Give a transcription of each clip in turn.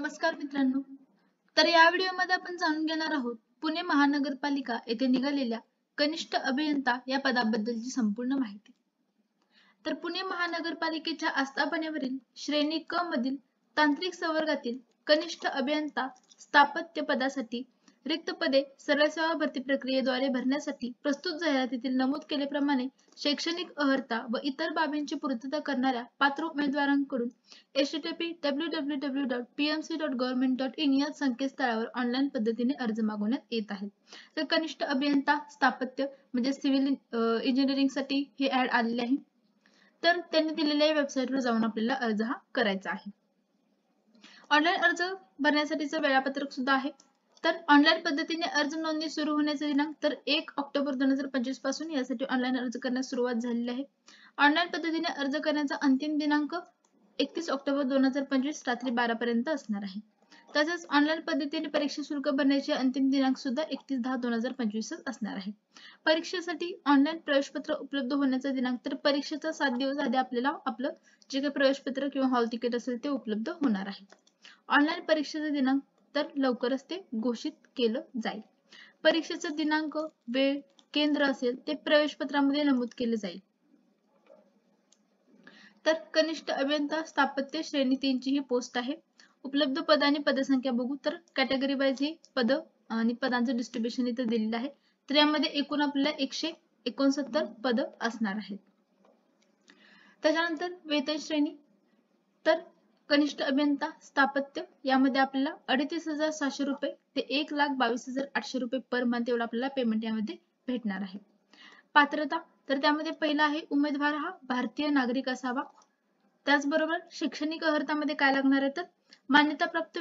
नमस्कार मित्रांनो. तर या व्हिडिओमध्ये आपण जाणून घेणार आहोत पुणे महानगरपालिका येथे निघालेल्या कनिष्ठ अभियंता या पदाबद्दलची संपूर्ण माहिती. तर पुणे महानगरपालिकेच्या आस्थापनेवरील श्रेणी क मधील तांत्रिक संवर्गातील कनिष्ठ अभियंता स्थापत्य पदासाठी रिक्त पदे सरळ सेवा भरती प्रक्रियेद्वारे भरण्यासाठी प्रस्तुत जाहिरातीतील नमूद केल्याप्रमाणे शैक्षणिक अर्हता व इतर बाबींची पूर्तता करणाऱ्या पात्र उमेदवारांकडून http://pmc.gov.in या संकेतस्थळावर ऑनलाईन पद्धतीने अर्ज मागवण्यात येत आहेत. तर कनिष्ठ अभियंता स्थापत्य म्हणजे सिव्हिल इंजिनिअरिंगसाठी हे ऍड आलेले आहे. तर त्यांनी दिलेल्या वेबसाईटवर जाऊन आपल्याला अर्ज हा करायचा आहे. ऑनलाईन अर्ज भरण्यासाठीचं वेळापत्रक सुद्धा आहे. तर ऑनलाईन पद्धतीने अर्ज नोंदणी सुरू होण्याचा दिनांक तर 1 ऑक्टोबर 2025 पासून यासाठी ऑनलाईन अर्ज करण्यास सुरुवात झालेली आहे. ऑनलाईन पद्धतीने अर्ज करण्याचा अंतिम दिनांक 31 ऑक्टोबर 2025 रात्री 12 पर्यंत असणार आहे. तसेच ऑनलाईन पद्धतीने परीक्षा शुल्क भरण्याचे अंतिम दिनांक सुद्धा 31/10/2025 असणार आहे. परीक्षेसाठी ऑनलाईन प्रवेशपत्र उपलब्ध होण्याचा दिनांक तर परीक्षेचा 7 दिवस आधी आपल्याला आपलं जे काही प्रवेशपत्र किंवा हॉल तिकीट असेल ते उपलब्ध होणार आहे. ऑनलाईन परीक्षेचा दिनांक तर लवकरच ते घोषित केलं जाईल. परीक्षेचा दिनांक, वेळ, केंद्र असेल ते प्रवेशपत्रामध्ये नमूद केले जाईल. तर कनिष्ठ अभियंता स्थापत्य श्रेणी 3 ची ही पोस्ट आहे. उपलब्ध पद आणि पदसंख्या बघू तर कॅटेगरी वाईज ही पद आणि पदांचं डिस्ट्रीब्युशन इथे दिलेलं आहे. तर यामध्ये एकूण आपल्याला 169 पद असणार आहेत. त्याच्यानंतर वेतन श्रेणी तर कनिष्ठ अभियंता स्थापत्य यामध्ये आपल्याला 38,700 रुपये ते 1,22,800 रुपये पर मंथ एवढा आपल्याला पेमेंट यामध्ये भेटणार आहे. पात्रता तर त्यामध्ये पहिला आहे उमेदवार हा भारतीय नागरिक असावा. त्याचबरोबर शैक्षणिक अर्हतामध्ये काय लागणार आहे तर मान्यताप्राप्त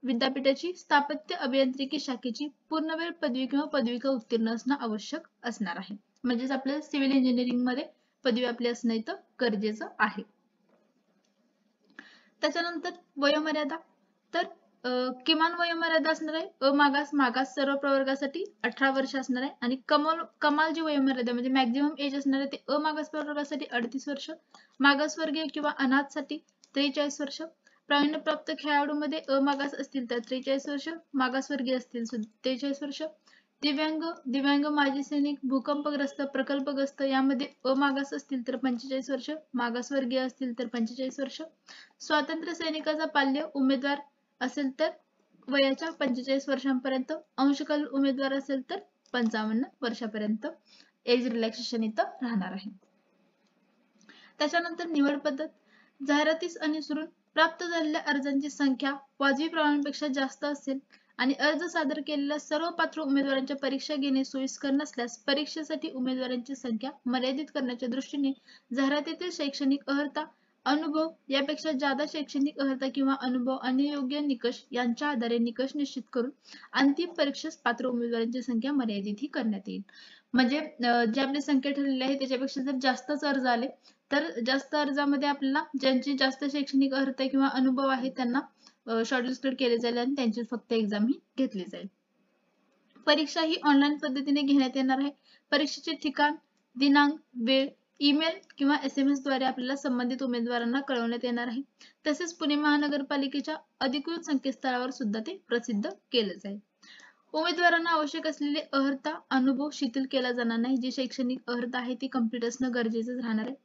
विद्यापीठाची स्थापत्य अभियांत्रिकी शाखेची पूर्णवेळ पदवी किंवा पदविका उत्तीर्ण असणं आवश्यक असणार आहे. म्हणजेच आपल्याला सिव्हिल इंजिनिअरिंग मध्ये पदवी आपली असणं इथं गरजेचं आहे. त्याच्यानंतर वयोमर्यादा तर किमान वयोमर्यादा असणार आहे मागास सर्व प्रवर्गासाठी 18 वर्ष असणार आहे आणि कमाल जी वयोमर्यादा म्हणजे मॅक्झिमम एज असणार आहे ते अमागास प्रवर्गासाठी 38 वर्ष, मागासवर्गीय किंवा अनाथसाठी 43 वर्ष, प्रावीण्यप्राप्त खेळाडूमध्ये अमागास असतील तर 43 वर्ष, मागासवर्गीय असतील 43 वर्ष, दिव्यांग माजी सैनिक, भूकंपग्रस्त, प्रकल्पग्रस्त यामध्ये अमागास असतील तर 45 वर्ष, मागासवर्गीय असतील तर 45 वर्ष, स्वातंत्र्य सैनिकाचा पाल्य उमेदवार असेल तर वयाच्या 45 वर्षांपर्यंत, अंशकालीन उमेदवार असेल तर 55 वर्षापर्यंत एज रिलॅक्सेशन इथं राहणार आहे. त्याच्यानंतर निवड पद्धत जाहिरातीस अनुसरून प्राप्त झालेल्या अर्जांची संख्या वाजवी प्रमाणापेक्षा जास्त असेल आणि अर्ज सादर केलेल्या सर्व पात्र उमेदवारांच्या परीक्षा घेणे सोयीस्कर नसल्यास परीक्षेसाठी उमेदवारांची संख्या मर्यादित करण्याच्या दृष्टीने जाहिरातीतील शैक्षणिक अर्हता, अनुभव यापेक्षा जादा शैक्षणिक अर्हता किंवा अनुभव आणि योग्य निकष यांच्या आधारे निकष निश्चित करून अंतिम परीक्षेस पात्र उमेदवारांची संख्या मर्यादित ही करण्यात येईल. म्हणजे जे आपली संख्या ठरलेली आहे त्याच्यापेक्षा जर जास्तच अर्ज आले तर जास्त अर्जामध्ये आपल्याला ज्यांची जास्त शैक्षणिक अर्हता किंवा अनुभव आहे त्यांना शॉर्टलिस्टेड केले जाईल आणि त्यांची फक्त एक्झाम ही घेतली जाईल. परीक्षा ही ऑनलाईन पद्धतीने घेण्यात येणार आहे. परीक्षेचे ठिकाण, दिनांक, वेळ ईमेल किंवा SMS द्वारे आपल्याला संबंधित उमेदवारांना कळवण्यात येणार आहे. तसेच पुणे महानगरपालिकेच्या अधिकृत संकेतस्थळावर सुद्धा ते प्रसिद्ध केले जाईल. उमेदवारांना आवश्यक असलेले अर्हता, अनुभव शिथिल केला जाणार नाही. जी शैक्षणिक अर्हता आहे ती कंप्लीट असणं गरजेचं राहणार आहे.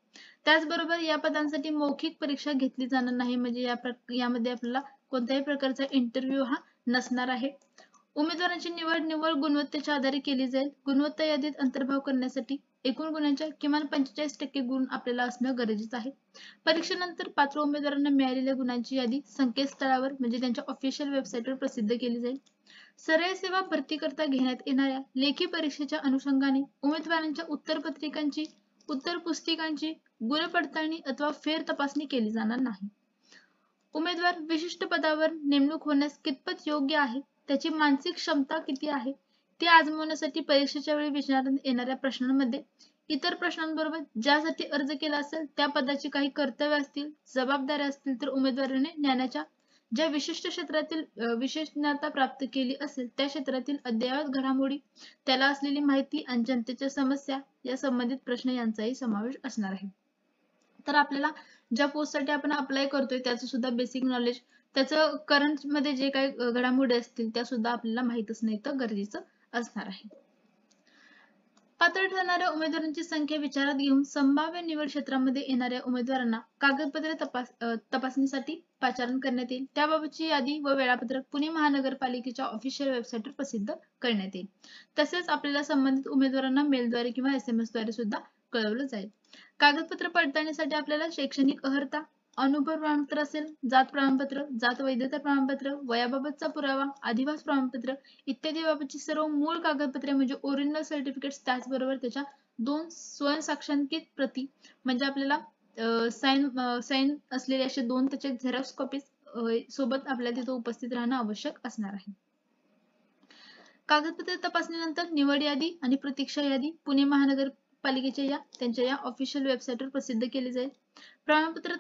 त्याचबरोबर या पदांसाठी मौखिक परीक्षा घेतली जाणार नाही. म्हणजे यामध्ये आपल्याला कोणत्याही प्रकारचा इंटरव्ह्यू हा नसणार आहे. उमेदवारांची निवड गुणवत्तेच्या आधारे केली जाईल. गुणवत्ता यादीत अंतर्भाव करण्यासाठी एकूण गुणांच्या किमान 45% गुण आपल्याला असणं गरजेचं आहे. परीक्षेनंतर पात्र उमेदवारांना मिळालेल्या गुणांची यादी संकेतस्थळावर म्हणजे त्यांच्या ऑफिशियल वेबसाईटवर प्रसिद्ध केली जाईल. सरळ सेवा भरती करता घेण्यात येणाऱ्या लेखी परीक्षेच्या अनुषंगाने उमेदवारांच्या उत्तर पुस्तिकांची गुणपडताळणी अथवा फेर तपासणी केली जाणार नाही. उमेदवार विशिष्ट पदावर नेमणूक होण्यास कितपत योग्य आहे, त्याची मानसिक क्षमता किती आहे ते आजमावण्यासाठी परीक्षेच्या वेळी विचारण्यात येणाऱ्या प्रश्नांमध्ये इतर प्रश्नांबरोबर ज्यासाठी अर्ज केला असेल त्या पदाची काही कर्तव्य असतील, जबाबदाऱ्या असतील तर उमेदवाराने ज्ञानाच्या ज्या विशिष्ट क्षेत्रातील विशेषज्ञता प्राप्त केली असेल त्या क्षेत्रातील अद्ययावत घडामोडी, त्याला असलेली माहिती आणि जनतेच्या समस्या या संबंधित प्रश्न यांचाही समावेश असणार आहे. तर आपल्याला ज्या पोस्टसाठी आपण अप्लाय करतोय त्याचं सुद्धा बेसिक नॉलेज त्याचं करंट मध्ये जे काही घडामोडी असतील त्या सुद्धा आपल्याला माहित असणं इथं गरजेचं असणार आहे. पात्र ठरणाऱ्या उमेदवारांची संख्या विचारात घेऊन संभाव्य निवड क्षेत्रामध्ये येणाऱ्या उमेदवारांना कागदपत्रे तपासणीसाठी पाचारण करण्यात येईल. त्याबाबतची यादी व वेळापत्रक पुणे महानगरपालिकेच्या ऑफिशियल वेबसाईटवर प्रसिद्ध करण्यात येईल. तसेच आपल्याला संबंधित उमेदवारांना मेलद्वारे किंवा SMS द्वारे सुद्धा कळवलं जाईल. कागदपत्र पडताळणीसाठी आपल्याला शैक्षणिक अर्हता, अनुभव प्रमाणपत्र असेल, जात प्रमाणपत्र, जात वैधता प्रमाणपत्र, वयाबाबतचा पुरावा, अधिवास प्रमाणपत्र इत्यादी बाबतची सर्व मूळ कागदपत्रे म्हणजे ओरिजिनल सर्टिफिकेट्स, त्याचबरोबर त्याच्या 2 स्वयंसाक्षांकित प्रती म्हणजे आपल्याला साइन असलेले असे 2 त्याचे झेरॉक्स कॉपीज सोबत आपल्याला तिथे उपस्थित राहणं आवश्यक असणार आहे. कागदपत्रे तपासणीनंतर निवड यादी आणि प्रतीक्षा यादी पुणे महानगरपालिकेच्या त्यांच्या या ऑफिशियल वेबसाईटवर प्रसिद्ध केली जाईल. प्रमाणपत्र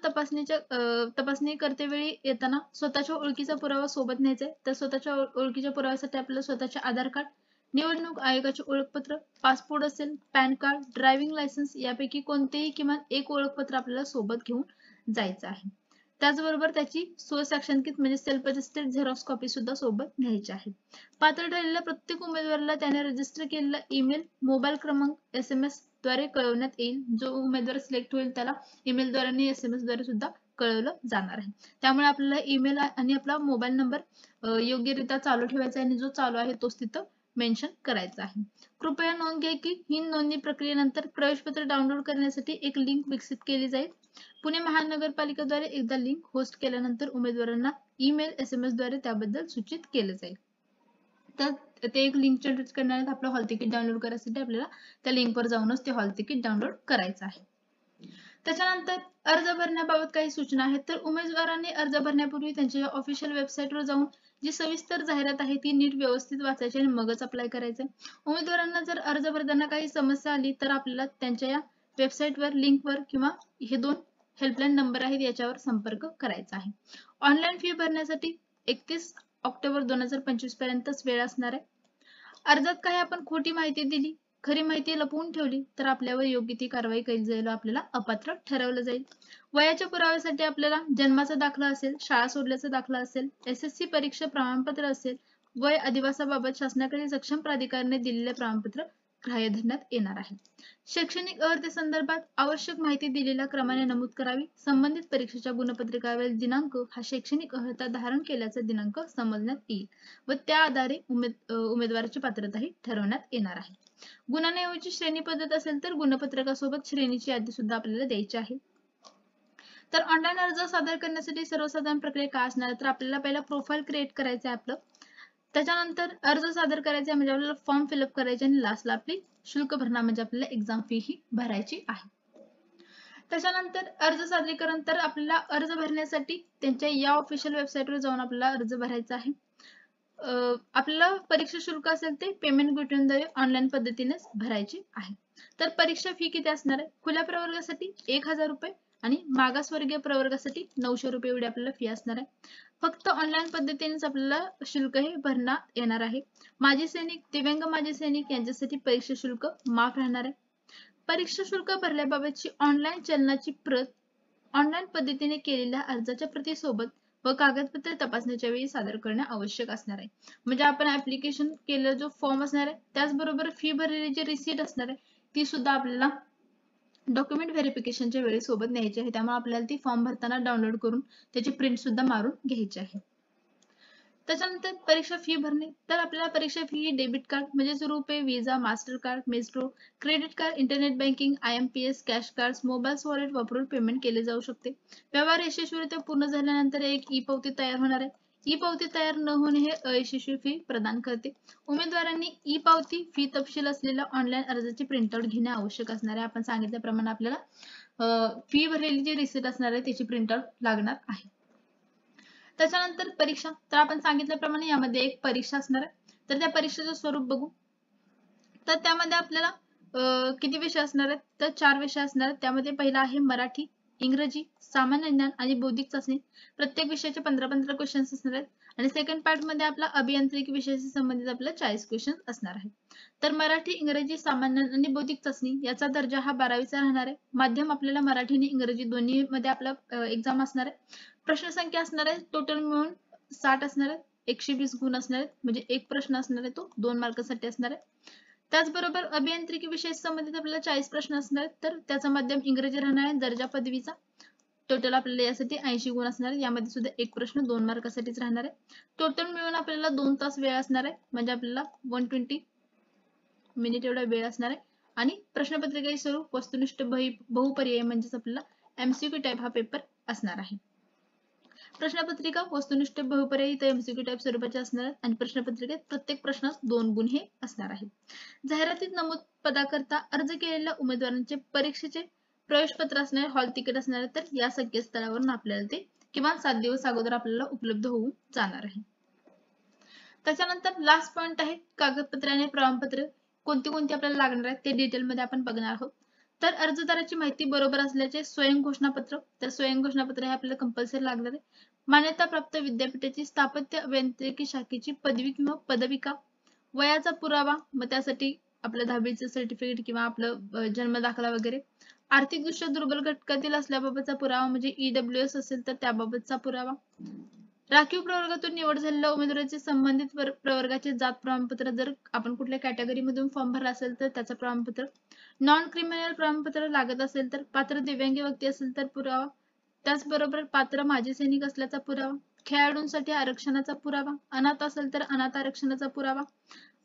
तपासणी करतेवेळी येताना स्वतःच्या ओळखीचा पुरावा सोबत न्यायचा आहे. तर स्वतःच्या ओळखीच्या पुराव्यासाठी आपल्याला स्वतःचे आधार कार्ड, निवडणूक आयोगाचे ओळखपत्र, पासपोर्ट असेल, पॅन कार्ड, ड्रायव्हिंग लायसन्स यापैकी कोणतेही किमान एक ओळखपत्र आपल्याला सोबत घेऊन जायचं आहे. त्याचबरोबर त्याची स्वसाक्षांकित म्हणजे सेल्फ अटेस्टेड झेरॉक्स कॉपी सुद्धा सोबत घ्यायची आहे. पात्र ठरलेल्या प्रत्येक उमेदवाराला त्याने रजिस्टर केलेला ईमेल, मोबाईल क्रमांक, SMS द्वारे कळवण्यात येईल. जो उमेदवार सिलेक्ट होईल त्याला ईमेल द्वारे आणि SMS द्वारे सुद्धा कळवलं जाणार आहे. त्यामुळे आपल्याला ईमेल आणि आपला मोबाईल नंबर योग्यरित्या चालू ठेवायचा आहे आणि जो चालू आहे तोच तिथं मेन्शन करायचा आहे. कृपया नोंद घ्या की ही नोंदणी प्रक्रियेनंतर प्रवेशपत्र डाउनलोड करण्यासाठी एक लिंक विकसित केली जाईल. पुणे महानगरपालिकेद्वारे एकदा लिंक होस्ट केल्यानंतर उमेदवारांना ईमेल, SMS द्वारे त्याबद्दल सूचित केलं जाईल. तर ते एक लिंक जनरेट करणार आहेत. आपलं हॉल तिकीट डाउनलोड करायसाठी आपल्याला त्या लिंकवर जाऊनच ते हॉल तिकीट डाउनलोड करायचं आहे. त्याच्यानंतर अर्ज भरण्याबाबत काही सूचना आहेत. तर उमेदवारांनी अर्ज भरण्यापूर्वी त्यांच्या ऑफिशियल वेबसाईटवर जाऊन जी सविस्तर जाहिरात आहे ती नीट व्यवस्थित वाचायची आणि मगच अप्लाय करायचं. उमेदवारांना जर अर्ज भरताना काही समस्या आली तर आपल्याला त्यांच्या या वेबसाईटवर लिंकवर किंवा हे 2 हेल्पलाईन नंबर आहेत याच्यावर संपर्क करायचा आहे. ऑनलाईन फी भरण्यासाठी 31 ऑक्टोबर 2025 पर्यंतच वेळ असणार आहे. अर्जात काही आपण खोटी माहिती दिली, खरी माहिती लपवून ठेवली तर आपल्यावर योग्य ती कारवाई केली जाईल, आपल्याला अपात्र ठरवलं जाईल. वयाच्या पुराव्यासाठी आपल्याला जन्माचा दाखला असेल, शाळा सोडल्याचा दाखला असेल, SSC परीक्षा प्रमाणपत्र असेल, वय अधिवासाबाबत शासनाकडे सक्षम प्राधिकाऱ्याने दिलेले प्रमाणपत्र ग्राह्य धरण्यात येणार आहे. शैक्षणिक अर्हतेसंदर्भात आवश्यक माहिती दिलेल्या क्रमाने नमूद करावी. संबंधित परीक्षेच्या गुणपत्रिकावरील दिनांक हा शैक्षणिक अर्हता धारण केल्याचा दिनांक समजण्यात येईल व त्या आधारे उमेदवाराची पात्रताही ठरवण्यात येणार आहे. गुणांऐवजी श्रेणी पद्धत असेल तर गुणपत्रकासोबत श्रेणीची यादी सुद्धा आपल्याला द्यायची आहे. तर ऑनलाईन अर्ज सादर करण्यासाठी सर्वसाधारण प्रक्रिया काय असणार तर आपल्याला पहिला प्रोफाइल क्रिएट करायचं आहे आपलं. त्याच्यानंतर अर्ज सादर करायचा म्हणजे आपल्याला फॉर्म फिलअप करायचे आणि लास्टला आपली शुल्क भरणा म्हणजे आपल्याला एक्झाम फी ही भरायची आहे. त्याच्यानंतर अर्ज सादरीकरण तर आपल्याला अर्ज भरण्यासाठी त्यांच्या या ऑफिशियल वेबसाईटवर जाऊन आपल्याला अर्ज भरायचा आहे. आपल्याला परीक्षा शुल्क असेल ते पेमेंट गेटवेद्वारे ऑनलाईन पद्धतीनेच भरायचे आहे. तर परीक्षा फी किती असणार आहे? खुल्या प्रवर्गासाठी 1000 रुपये आणि मागासवर्गीय प्रवर्गासाठी 900 रुपये एवढी आपल्याला फी असणार आहे. फक्त ऑनलाईन पद्धतीनेच आपल्याला शुल्क हे भरण्यात येणार आहे. माजी सैनिक, दिव्यांग माजी सैनिक यांच्यासाठी परीक्षा शुल्क माफ राहणार आहे. परीक्षा शुल्क भरल्याबाबतची ऑनलाईन चलनाची प्रत ऑनलाईन पद्धतीने केलेल्या अर्जाच्या प्रतीसोबत व कागदपत्रे तपासण्याच्या वेळी सादर करणे आवश्यक असणार आहे. म्हणजे आपण ऍप्लिकेशन केलेला जो फॉर्म असणार आहे त्याचबरोबर फी भरलेली जी रिसीट असणार आहे ती सुद्धा आपल्याला डॉक्युमेंट व्हेरिफिकेशनच्या वेळी सोबत न्यायची आहे. त्यामुळे आपल्याला ती फॉर्म भरताना डाउनलोड करून त्याची प्रिंट सुद्धा मारून घ्यायची आहे. त्याच्यानंतर परीक्षा फी भरणे तर आपल्याला परीक्षा फी डेबिट कार्ड म्हणजेच RuPay, Visa, Mastercard, Maestro, credit card, internet banking, IMPS, cash card, mobile wallet वापरून पेमेंट केले जाऊ शकते. व्यवहार यशस्वीरित्या पूर्ण झाल्यानंतर एक ई पावती तयार होणार आहे. ई पावती तयार न होणे हे अयशस्वी फी प्रदान करते. उमेदवारांनी ई पावती फी तपशील असलेल्या ऑनलाईन अर्जाची प्रिंटआउट घेणे आवश्यक असणार आहे. आपण सांगितल्याप्रमाणे आपल्याला फी भरलेली जी रिसिट असणार आहे त्याची प्रिंटआउट लागणार आहे. त्याच्यानंतर परीक्षा तर आपण सांगितल्याप्रमाणे यामध्ये एक परीक्षा असणार आहे. तर त्या परीक्षेचं स्वरूप बघू तर त्यामध्ये आपल्याला किती विषय असणार आहेत तर 4 विषय असणार आहेत. त्यामध्ये पहिला आहे मराठी, इंग्रजी, सामान्य ज्ञान आणि बौद्धिक चाचणी. प्रत्येक विषयाचे 15-15 क्वेश्चन्स असणार आहेत आणि सेकंड पार्ट मध्ये आपला अभियांत्रिकी विषयाशी संबंधित आपल्याला 40 क्वेश्चन्स असणार आहेत. तर मराठी, इंग्रजी, सामान्य आणि बौद्धिक चाचणी याचा दर्जा हा 12वीचा राहणार आहे. माध्यम आपल्याला मराठी आणि इंग्रजी दोन्ही मध्ये आपला एक्झाम असणार आहे. प्रश्न संख्या असणार आहे टोटल मिळून 60 असणार आहे. 120 गुण असणार आहेत, म्हणजे एक प्रश्न असणार आहे तो 2 मार्कासाठी असणार आहे. त्याचबरोबर अभियांत्रिकी विषय संबंधित आपल्याला 40 प्रश्न असणार आहेत, तर त्याचा माध्यम इंग्रजी राहणार आहे दर्जा पदवीचा. टोटल आपल्याला यासाठी 80 गुण असणार आहे. यामध्ये सुद्धा एक प्रश्न 2 मार्कासाठीच राहणार आहे. टोटल मिळून आपल्याला 2 तास वेळ असणार आहे, म्हणजे आपल्याला 120 मिनिट एवढा वेळ असणार आहे. आणि प्रश्नपत्रिकेचे स्वरूप वस्तुनिष्ठ बहुपर्यायी म्हणजेच आपल्याला एमसीक्यू टाईप हा पेपर असणार आहे. प्रश्नपत्रिका वस्तुनिष्ठ बहुपर्यायी तर एमसीक्यू टाईप स्वरूपाचे असणार आहेत आणि प्रश्नपत्रिकेत प्रत्येक प्रश्नास 2 गुण हे असणार आहेत. जाहिरातीत नमूद पदाकरता अर्ज केलेल्या उमेदवारांचे परीक्षेचे प्रवेशपत्र असणारे हॉल तिकीट असणारे तर या संकेतस्थळावरून आपल्याला ते किमान 7 दिवस अगोदर आपल्याला उपलब्ध होऊन जाणार आहे. त्याच्यानंतर लास्ट पॉइंट आहे कागदपत्रे आणि प्रमाणपत्र कोणती कोणती आपल्याला लागणार आहेत ते डिटेलमध्ये आपण बघणार आहोत. तर अर्जदाराची माहिती बरोबर असल्याचे स्वयं घोषणापत्र, तर स्वयं घोषणापत्र हे आपल्याला कंपल्सरी लागणार आहे. मान्यताप्राप्त विद्यापीठाची स्थापत्य अभियांत्रिकी शाखेची पदवी किंवा पदविका, वयाचा पुरावा, मग त्यासाठी आपलं 10वीचं सर्टिफिकेट किंवा आपलं जन्म दाखला वगैरे, आर्थिकदृष्ट्या दुर्बल घटकातील असल्याबाबतचा पुरावा म्हणजे EWS असेल तर त्याबाबतचा पुरावा, राखीव प्रवर्गातून निवड झालेल्या उमेदवाराचे संबंधित प्रवर्गाचे जात प्रमाणपत्र, जर आपण कुठल्या कॅटेगरी मधून फॉर्म भरला असेल तर त्याचं प्रमाणपत्र, नॉन क्रिमिनल प्रमाणपत्र लागत असेल तर, पात्र दिव्यांग व्यक्ती असेल तर पुरावा, त्याचबरोबर पात्र माजी सैनिक असल्याचा पुरावा, खेळाडूंसाठी आरक्षणाचा पुरावा, अनाथ असेल तर अनाथ आरक्षणाचा पुरावा,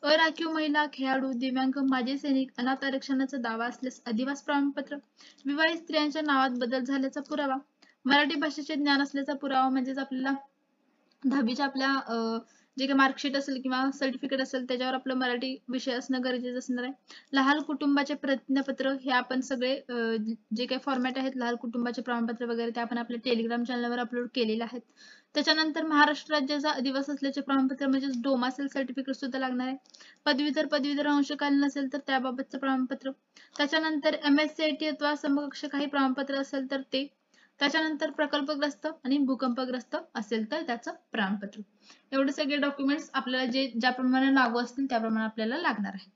अराखीव महिला, खेळाडू, दिव्यांग, माजी सैनिक, अनाथ आरक्षणाचा दावा असल्यास अधिवास प्रमाणपत्र, विवाहित स्त्रियांच्या नावात बदल झाल्याचा पुरावा, मराठी भाषेचे ज्ञान असल्याचा पुरावा म्हणजेच आपल्याला 10वीच्या आपल्या जे काही मार्कशीट असेल किंवा सर्टिफिकेट असेल त्याच्यावर आपलं मराठी विषय असणं गरजेचं असणार आहे. लहान कुटुंबाचे प्रतिज्ञापत्र हे आपण सगळे जे काही फॉर्मॅट आहेत लहान कुटुंबाचे प्रमाणपत्र वगैरे ते आपण आपल्या टेलिग्राम चॅनलवर अपलोड केलेले आहेत. त्याच्यानंतर महाराष्ट्र राज्याचा अधिवास असल्याचे प्रमाणपत्र म्हणजे डोमासेल सर्टिफिकेट सुद्धा लागणार आहे. पदवीधर अंशकालीन असेल तर त्याबाबतचं प्रमाणपत्र, त्याच्यानंतर MSCIT अथवा समकक्ष काही प्रमाणपत्र असेल तर ते, त्याच्यानंतर प्रकल्पग्रस्त आणि भूकंपग्रस्त असेल तर त्याचं प्रमाणपत्र. एवढे सगळे डॉक्युमेंट्स आपल्याला जे ज्याप्रमाणे लागू असतील त्याप्रमाणे आपल्याला लागणार आहे.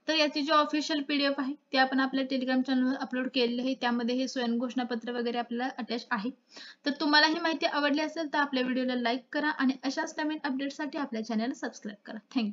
तर याची जी ऑफिशियल PDF आहे ते आपण आपल्या टेलिग्राम चॅनलवर अपलोड केलेली आहे. त्यामध्ये हे स्वयं घोषणापत्र वगैरे आपल्याला अटॅच आहे. तर तुम्हाला ही माहिती आवडली असेल तर आपल्या व्हिडिओला लाईक करा आणि अशाच नवीन अपडेटसाठी आपल्या चॅनलला सबस्क्राईब करा. थँक्यू.